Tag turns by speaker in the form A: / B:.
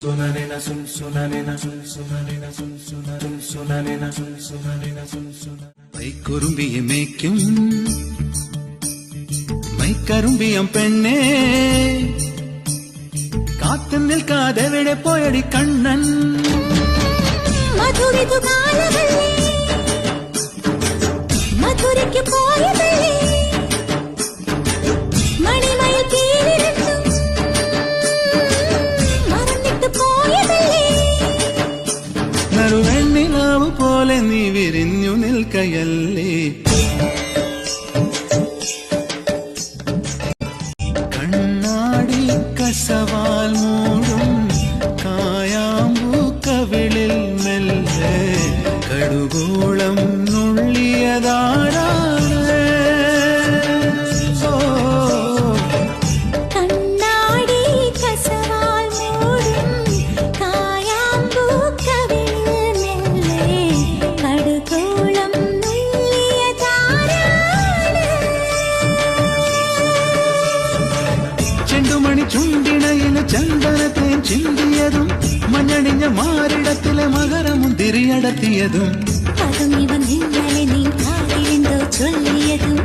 A: Sonarena sun sonarena sun sonarena sun sonarena sun sonarena sun sonarena
B: മൈക്കുറുമ്പിയെ മേയ്ക്കും മൈക്കറുമ്പിയം പെണ്ണേ കാത്തു നിൽക്കാതെവിടെ പോയടി കണ്ണൻ
C: മധുരിതു കാലമല്ലേ മധുരയ്ക്ക് പോയതല്ലേ മണിമയിൽ കീഴിരുന്നു മറന്നിട്ട് പോയതല്ലേ
B: നറുവെണ്ണിലാവു പോലെ നീ വിരിഞ്ഞു നിൽക്കയല്ലേ കണ്ണാടി കസവാൽ മൂടും കായാമ്പൂ കവിളിൽ മെല്ലെ കടുകോളം നുള്ളിയതാരാണ്
C: കണ്ണാടി കസവാൽ മൂടും കായാമ്പൂ കവിളിൽ മെല്ലെ കടുകോളം നുള്ളിയതാരാണ്
B: ചെണ്ടുമണി ചുണ്ടിണയില് ചന്ദനത്തേൻ ചിന്തിയതും മഞ്ഞണിഞ്ഞ മാറിടത്തിലെ മകരമുന്തിരിയടത്തിയതും
C: അതും ഇവ നിങ്ങളെ നീ കാതിലെന്തോ ചൊല്ലിയതും